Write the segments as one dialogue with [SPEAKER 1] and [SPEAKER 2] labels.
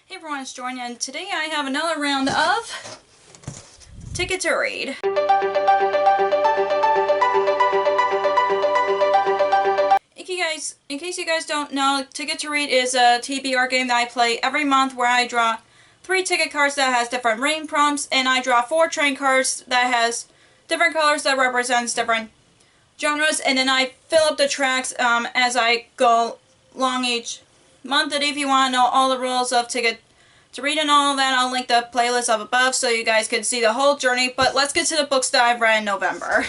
[SPEAKER 1] Hey everyone, it's Jordan, and today I have another round of Ticket to Read. In case you guys don't know, Ticket to Read is a TBR game that I play every month where I draw 3 ticket cards that has different reading prompts, and I draw 4 train cards that has different colors that represents different genres, and then I fill up the tracks as I go along each month. And if you want to know all the rules of Ticket to Read and all of that, I'll link the playlist up above so you guys can see the whole journey. But let's get to the books that I've read in November.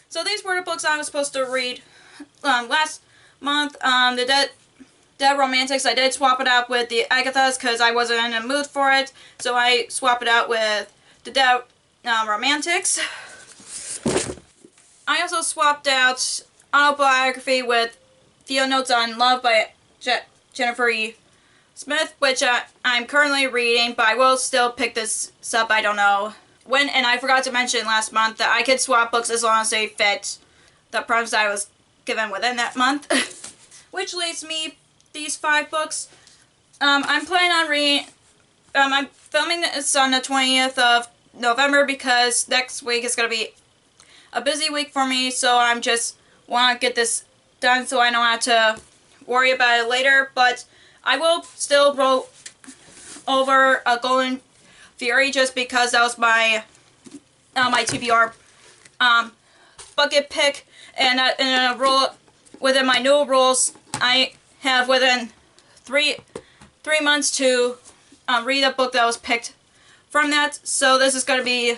[SPEAKER 1] So these were the books I was supposed to read last month. The Dead Romantics, I did swap it out with the Agathas because I wasn't in the mood for it. So I swapped it out with the Dead Romantics. I also swapped out Autobiography with Field Notes on Love by Jennifer E. Smith, which I'm currently reading, but I will still pick this up. I don't know when, and I forgot to mention last month that I could swap books as long as they fit the prompts I was given within that month. Which leaves me these 5 books. I'm planning on reading, I'm filming this on the 20th of November because next week is going to be a busy week for me, so I'm just want to get this done so I don't have to worry about it later. But I will still roll over a Golden Fury just because that was my my TBR bucket pick, and in a rule within my new rules, I have within three months to read a book that was picked from that. So this is going to be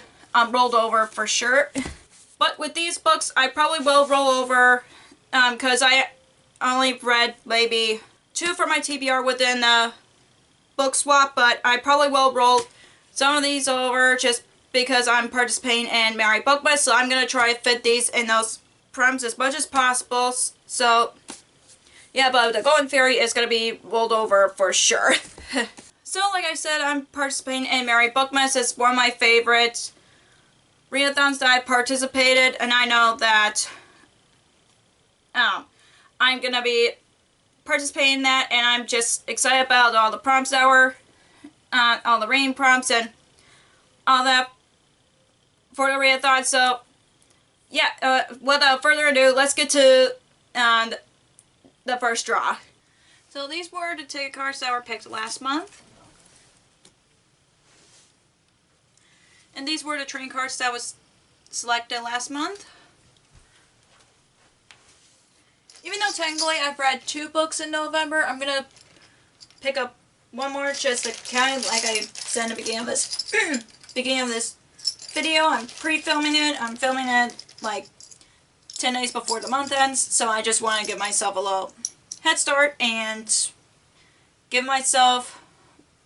[SPEAKER 1] rolled over for sure. But with these books, I probably will roll over because I only read maybe 2 for my TBR within the book swap, but I probably will roll some of these over just because I'm participating in Merry Bookmas, so I'm going to try to fit these in those prompts as much as possible. So, yeah, but the Golden Fairy is going to be rolled over for sure. So, like I said, I'm participating in Merry Bookmas. It's one of my favorite readathons that I participated, and I know that I'm going to be participating in that, and I'm just excited about all the prompts that were, all the reading prompts and all that for the readathon. So, yeah, without further ado, let's get to the first draw. So these were the ticket cards that were picked last month. And these were the train cards that was selected last month. Even though technically I've read 2 books in November, I'm going to pick up one more just to count, like I said in the beginning of this video. I'm pre-filming it. I'm filming it like 10 days before the month ends, so I just want to give myself a little head start and give myself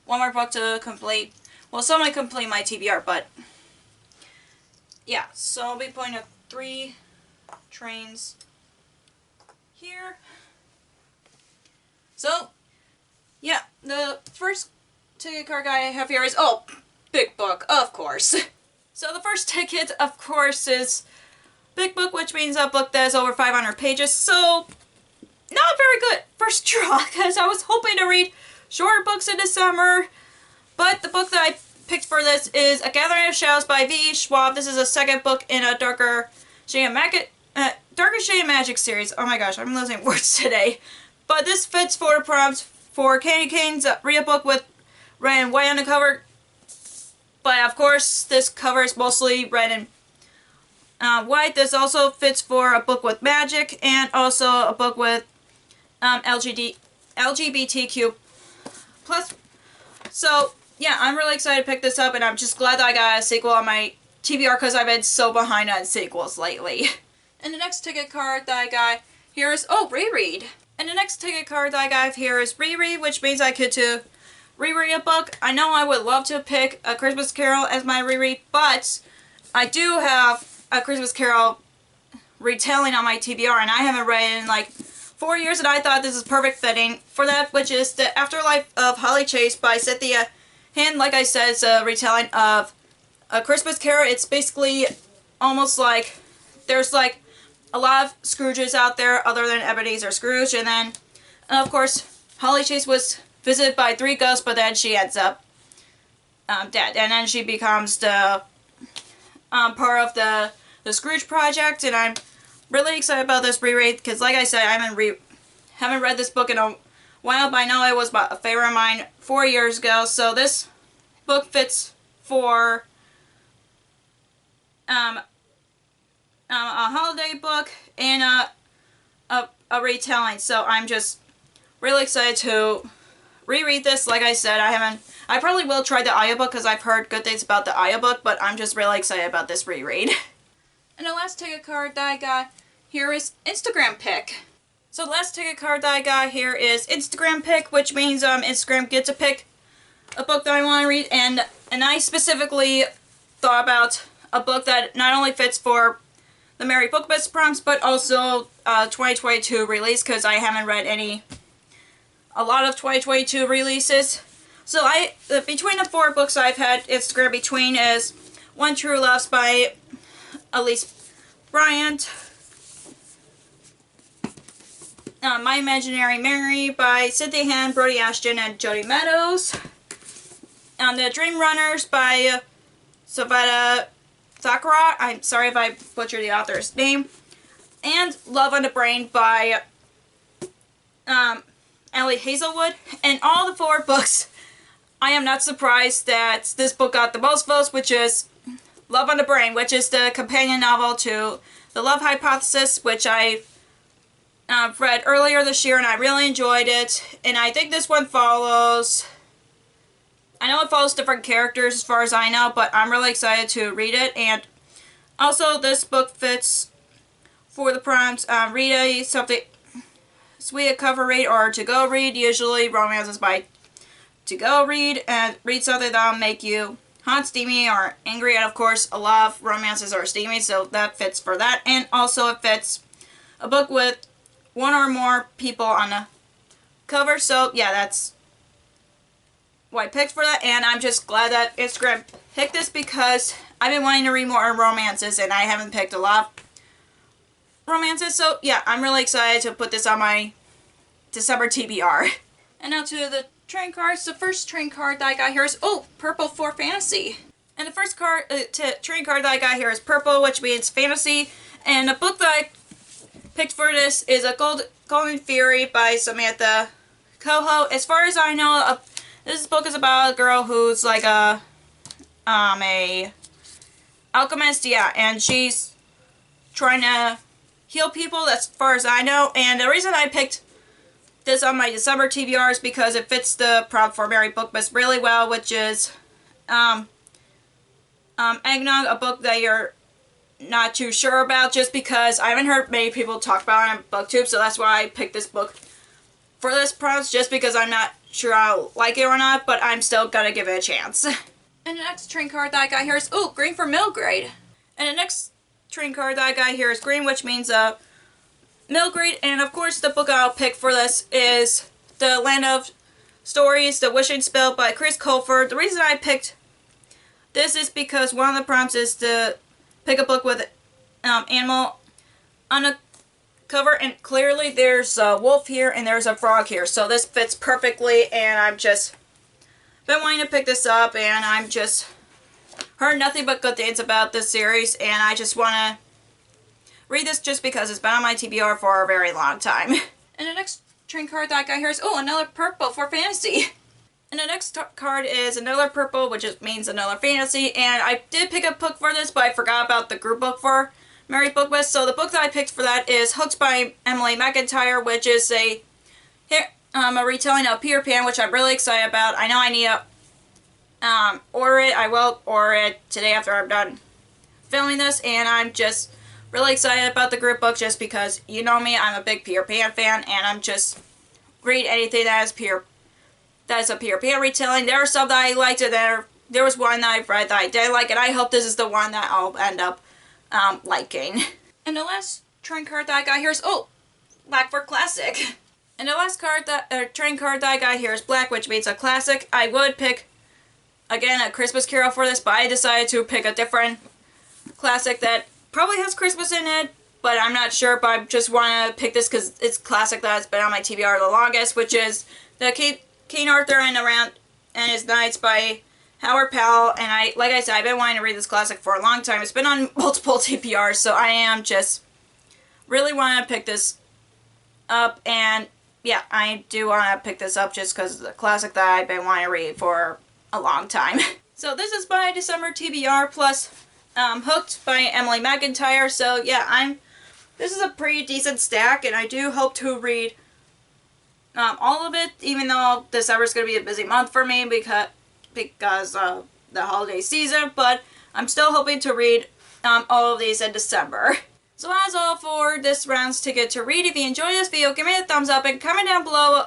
[SPEAKER 1] one more book to complete. Well, someone complete my TBR, but yeah, so I'll be putting up 3 trains here. So, yeah, the first ticket card guy I have here is, oh, Big Book, of course. So the first ticket, of course, is Big Book, which means a book that is over 500 pages, so not very good first draw, because I was hoping to read shorter books in the summer, but the book that I picked for this is A Gathering of Shadows by V. Schwab. This is a second book in a Darker Shade of Magic series. Oh my gosh, I'm losing words today. But this fits for the prompts for Candy Cane's read a book with red and white on the cover. But of course, this cover is mostly red and white. This also fits for a book with magic and also a book with LGBTQ+. So, yeah, I'm really excited to pick this up, and I'm just glad that I got a sequel on my TBR because I've been so behind on sequels lately. And the next ticket card that I got here is, oh, reread. And the next ticket card that I got here is reread, which means I could reread a book. I know I would love to pick A Christmas Carol as my reread, but I do have A Christmas Carol retelling on my TBR, and I haven't read it in like 4 years, and I thought this is perfect fitting for that, which is The Afterlife of Holly Chase by Cynthia Hand. Like I said, it's a retelling of A Christmas Carol. It's basically almost like there's like a lot of Scrooges out there other than Ebenezer Scrooge, and then of course Holly Chase was visited by 3 ghosts, but then she ends up dead. And then she becomes the part of the Scrooge Project, and I'm really excited about this reread because, like I said, I haven't read this book in a while, but I know it was a favorite of mine 4 years ago, so this book fits for a holiday book and a retelling, so I'm just really excited to reread this. Like I said, I probably will try the audiobook because I've heard good things about the audiobook, but I'm just really excited about this reread. And the last ticket card that I got here is Instagram pick. So the last ticket card that I got here is Instagram pick, which means Instagram gets to pick a book that I want to read, and I specifically thought about a book that not only fits for the Merry Bookmas prompts, but also 2022 release, because I haven't read a lot of 2022 releases. So between the 4 books I've had Instagram between is One True Loves by Elise Bryant, My Imaginary Mary by Cynthia Han, Brody Ashton, and Jody Meadows, The Dream Runners by Savita Sakura, I'm sorry if I butchered the author's name, and Love on the Brain by Ellie Hazelwood. And all the 4 books, I am not surprised that this book got the most votes, which is Love on the Brain, which is the companion novel to The Love Hypothesis, which I read earlier this year and I really enjoyed it. And I think this one follows, I know it follows different characters as far as I know, but I'm really excited to read it. And also this book fits for the prompts, read something sweet, a cover read, or to-go read. Usually romances by to-go read, and read something that'll make you hot, steamy, or angry. And of course, a lot of romances are steamy, so that fits for that. And also it fits a book with 1 or more people on the cover. So yeah, that's what I picked for that. And I'm just glad that Instagram picked this because I've been wanting to read more romances and I haven't picked a lot of romances. So yeah, I'm really excited to put this on my December TBR. And now to the train cards. The first train card that I got here is, purple for fantasy. And the first card, train card that I got here is purple, which means fantasy. And the book that I picked for this is a Golden Fury by Samantha Coho. As far as I know, this book is about a girl who's like a alchemist, yeah, and she's trying to heal people, as far as I know. And the reason I picked this on my December TBR is because it fits the prompt for Merry Bookmas really well, which is Eggnog, a book that you're not too sure about, just because I haven't heard many people talk about it on BookTube, so that's why I picked this book for this prompt, just because I'm not sure I'll like it or not, but I'm still gonna give it a chance. And the next train card that I got here is, green for middle grade. And the next train card that I got here is green, which means middle grade. And of course the book I'll pick for this is The Land of Stories, The Wishing Spell by Chris Colfer. The reason I picked this is because one of the prompts is to pick a book with animal on the cover, and clearly there's a wolf here and there's a frog here, so this fits perfectly. And I've just been wanting to pick this up, and I'm just heard nothing but good things about this series, and I just want to read this just because it's been on my TBR for a very long time. And the next train card that I got here is, another purple for fantasy. And the next card is another purple, which just means another fantasy. And I did pick a book for this, but I forgot about the group book for Merry Bookmas. So the book that I picked for that is Hooked by Emily McIntyre, which is a retelling of Peter Pan, which I'm really excited about. I know I need to order it. I will order it today after I'm done filming this, and I'm just really excited about the group book just because, you know me, I'm a big Peter Pan fan, and I'm just read anything that is a Peter Pan retelling. There are some that I liked, and there was one that I've read that I did like, and I hope this is the one that I'll end up liking. And the last train card that I got here is, black for classic. And the last train card that I got here is black, which means a classic. I would pick, again, A Christmas Carol for this, but I decided to pick a different classic that probably has Christmas in it, but I'm not sure. But I just want to pick this because it's classic that's been on my TBR the longest, which is the King Arthur and His Knights by Howard Powell, and like I said, I've been wanting to read this classic for a long time. It's been on multiple TBRs, so I am just really want to pick this up, and yeah, I do want to pick this up just because it's a classic that I've been wanting to read for a long time. So this is by December TBR plus Hooked by Emily McIntyre. So yeah, this is a pretty decent stack, and I do hope to read all of it, even though December is going to be a busy month for me because of the holiday season, but I'm still hoping to read all of these in December. So as all for this round's ticket to read, if you enjoyed this video, give me a thumbs up and comment down below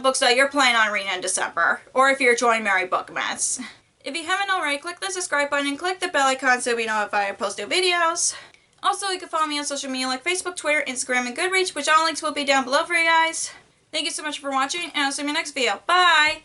[SPEAKER 1] books that you're planning on reading in December, or if you're joining Merry Bookmas. If you haven't already, click the subscribe button and click the bell icon so you'll be notified of post new videos. Also, you can follow me on social media like Facebook, Twitter, Instagram, and Goodreads, which all links will be down below for you guys. Thank you so much for watching, and I'll see you in my next video. Bye!